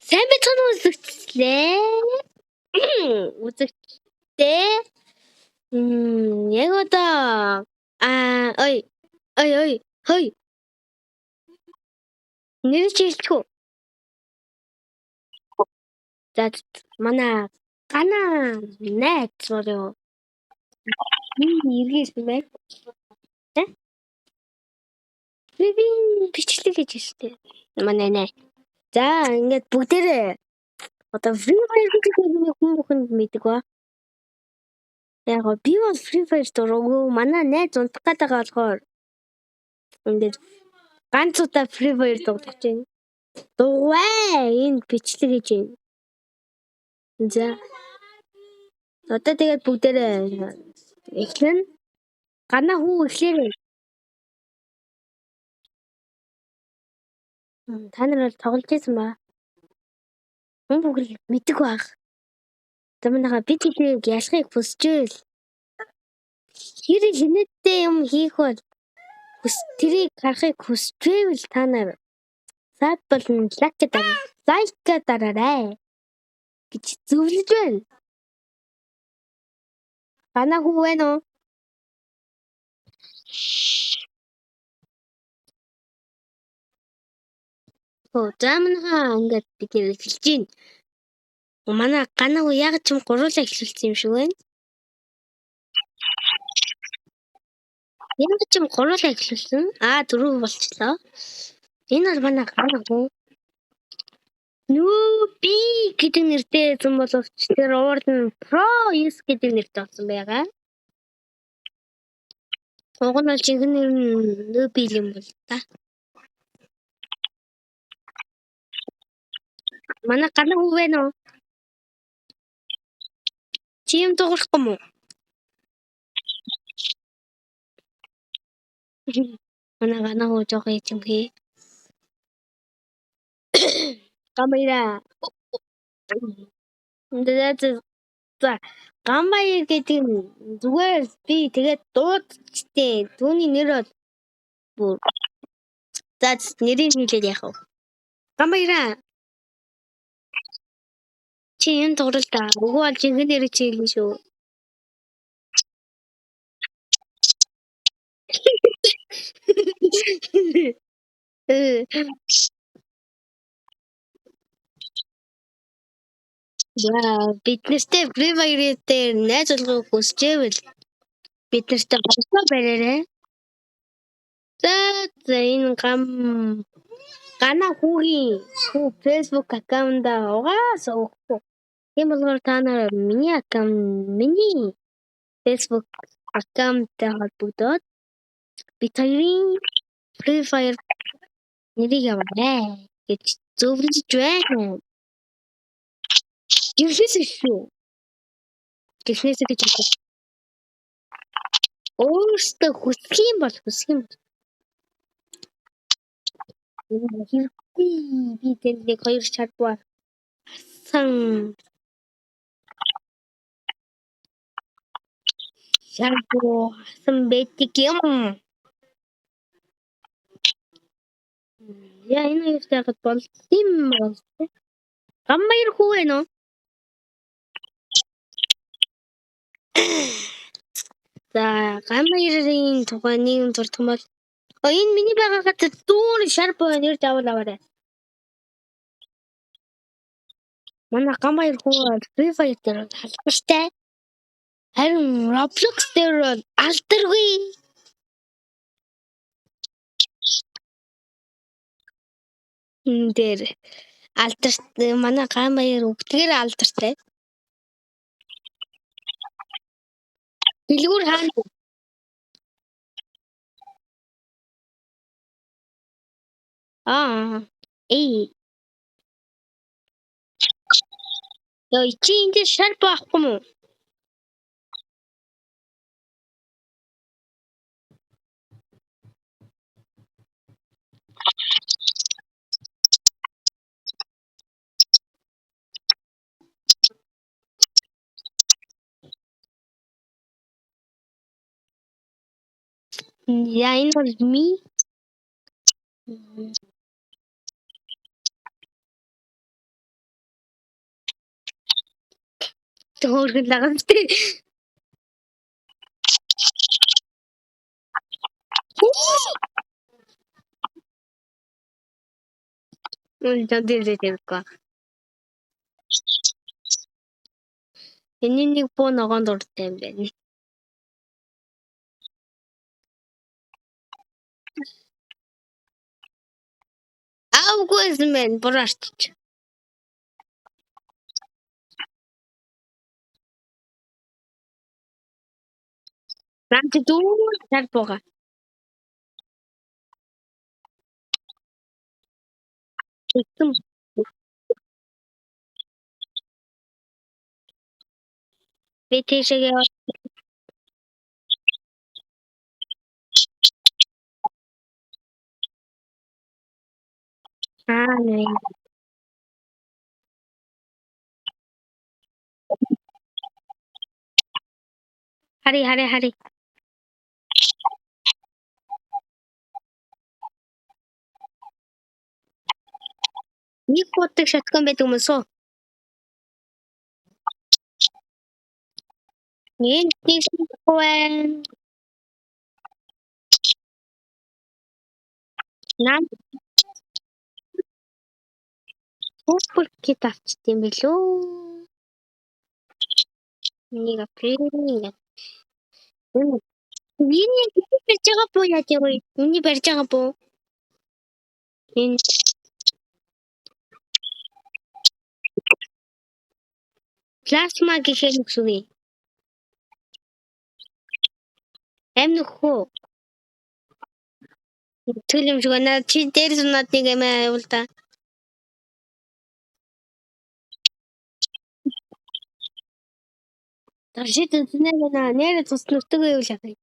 Сайн бацхан үзэгчлээ. Үзэгчтэй. Яг одоо ой. Нэр чийлчихв. За манай гана найз болоо. Иргээс байна. Би бичлэг гэж хэлсэн. Манай нэ. За ингээд бүгдээрээ одоо Free Fire гэдэг нэг хүн бүхэнд мэддэг ба. Яг би бол Free Fire дурггүй. Манай найз унтах гэдэг болохоор ингээд ганц удаа Free Fire тоглож байна. Дугуй энэ бичлэг гэж байна. За. Одоо тэгээд бүгдээрээ эхлэн гана хүү эхлэв. Та нар бол тоглож байсан ба. Хүн бүгд мэддэг баг. Тамнаха бид хэлийг ялахыг хүсчихвэл хэр хинэттэй юм хийх бол тэрийг харахыг хүсчихвэл та нар саб болон лайк дараарай гэж зөвлөж байна. Гана хүү байна уу? Замнаха ингээд бид хэлж байна. Манай гана хүү яг ч юм гуруулаа эхлүүлсэн юм шиг байна. Яг ч юм гуруулаа эхлүүлсэн. Дөрөв болчихлоо. Энэ бол манай гана хүү. Би гэдэг нэртэй зам боловч тэр урд нь Pro Yes гэдэг нэртэй болсон байгаа. Уг нь бол жинхэнэ нэр нь Newbie юм бол та. Манай гана хүү байна уу? Чи юм дуурах юм уу? Манай гана хүү жоох юм хий. Камера. За Гамбаяр гэдэг нь зүгээр би тэгээд дуудчихдээ түүний нэр бол за нэрийг хэлээд яах вэ? Гамбаяра. Чи энэ тоглолт үгүй бол жинхэнэ нэрийг чи хэлнэ шүү. Бид нартэй Free Fire дээр найз болгох хүсчээвэл бид нартай холбоо бариарай. За энэ гана хүүгийн Facebook аккаунтаа угаасаа өгөхгүй. Тийм болохоор та нар миний Facebook аккаунттай холбогдоод бид хоёрын Free Fire нэрийг аваарай гэж зөвлөж байна. Юусэн шүү. Технээс гэж өөртөө хүсэх юм бол хэрэгтэй би тэнд нэг хоёр шарбар асан бэтик юм. Яа энэ юу яагаад болдсон юм бэ? Гамбаяр хүү вэ нөө? За гамбаярын тухай нэгэн дурдах юм бол энэ миний байгаа газар дүүр шарп нэр даваарай. Манай гамбаяр хүү Free Fire дээр халбартай. Харин Roblox дээр бол алдаргүй. Энэ дээр алдартай манай гамбаяр бүгдээр алдартай. Дэлгүүр хаана? Чи энэ шарп авахгүй юм уу? Яа энэ бол ми. Төөргөн лагамтай. 저들과 얘네님 보 나간 돌 때문에 아우 고스면 보라스치 나한테 또잘 보가 좀 베테시게 아네 하리 이것도 샷건 배우면서 니 디스코엔 난 소프트 tastiin билүү нэг априль миний барьж байгаа буу яаж вэ? Миний барьж байгаа буу энэ плазма гэхээр юу вэ? Амин нөхөө тэгэл юм шиг байна. Чи дээр сунаад нэг юм байвал та. Таршид үзнэ байна. Нэр тус нүтгөө юу л яах вэ?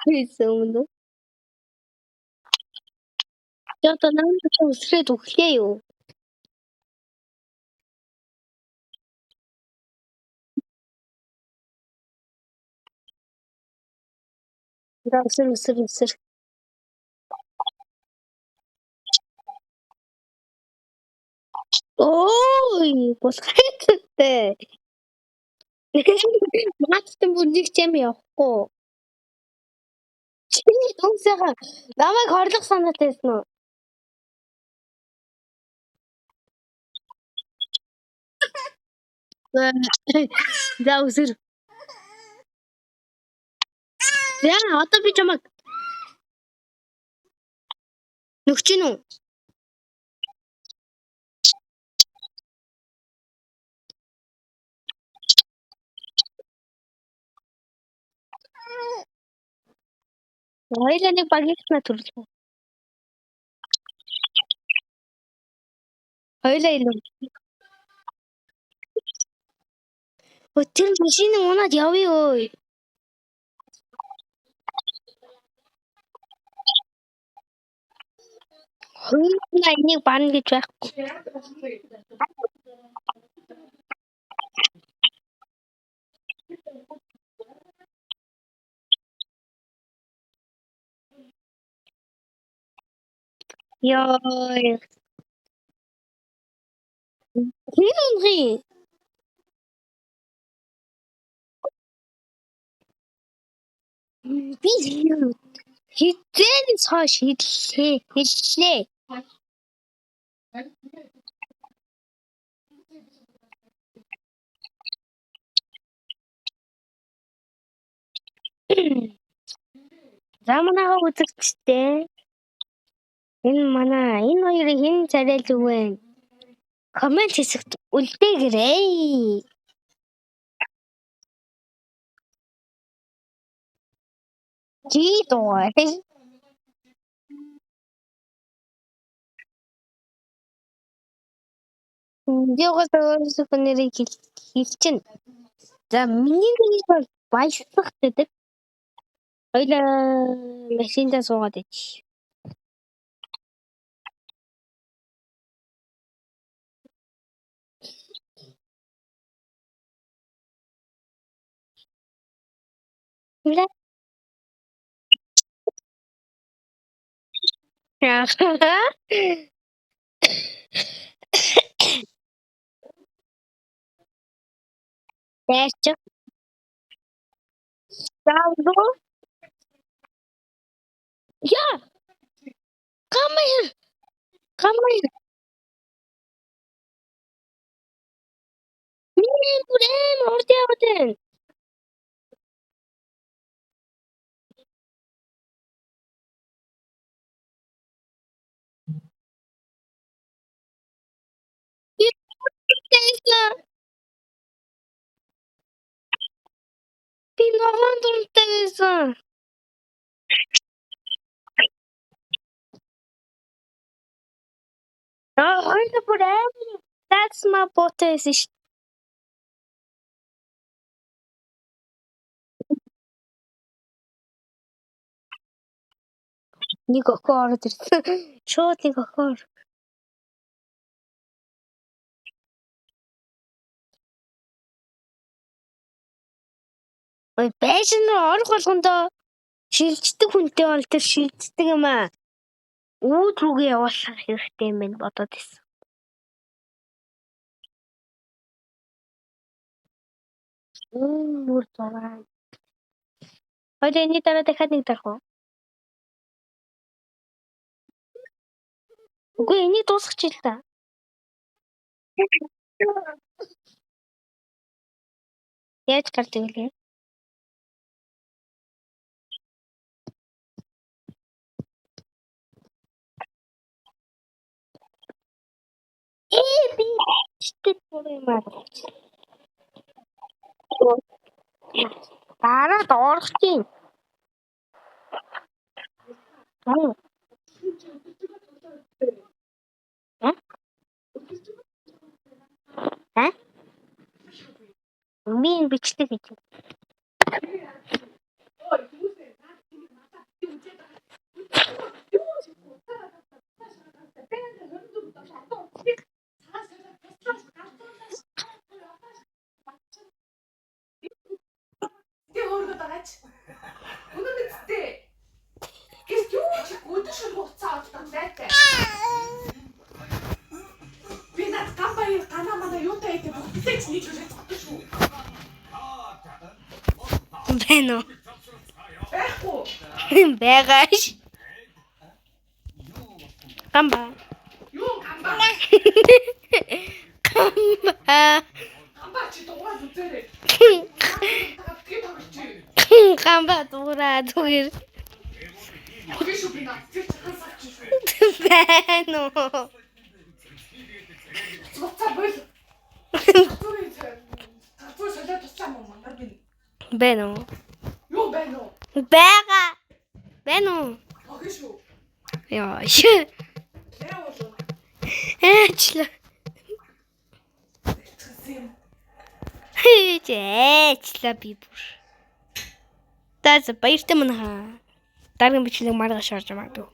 Хийсэн өмнө. За одоо намайг үсрээд өглөө юу? Үсэр. Ой, болохгүй. Наадтай бүр нэг ч юм явахгүй. Чиний дүнсэйгээ намайг хорлох санаатай байсан уу? За үсэр. За одоо би чамайг нөхч гинүү? Хоёлаа нэг багийнхнаа төрлөө. Хоёлаа илүү. Тэр машины унаад явъя өө. Хоёлаа энийг барна гэж байхгүй. Ёо. Хин унахын. Би хизээс хойш хэллээ. За манайхаа үзэгчтэй. Энэ хоёрыг хэн царайлж өгвэ? Коммент хэсэгт үлдээгээрэй. Чи дуугай. Видеогоос өөрсдөө нэрийг хэлчихнэ. За миний нэрийг бол баясах гэдэг. Хоёлаа машиндаа суугаад ич. Үлээ. Дээч. Заавал. Яа. Come here. Come here. Миний бүрэм урд яваад байна. Би ногоон дуртай байсан. Хоёул бүрэм. That's my potato. Нэг охин ороод ирсэн. Шууд нэг охин. Ой, байшин руу орох болгондоо шилждэг хүнтэй бол тэр шилждэг юм аа. Үүд рүүгээ явуулах хэрэгтэй юм байна бодоод байсан. Мөр зураа. Хоёул энэ дараа дахиад нэг дарах уу? Үгүй энийг дуусгачих л та. Яаж гардаг вэ? Би читэд юм аа. Дараад орох тийм. Min biçtik için. Бено. Bagage. Gamba. Gamba. Gamba dura dur. Beno. Beno. Юу байна уу? Бага. Бено. Огшоо. Яа. Яа болов? Эчлээ. Эчлээ би бүр. Таз баяртай мөн хаа. Дараагийн бичлэг маргааш орж магадгүй.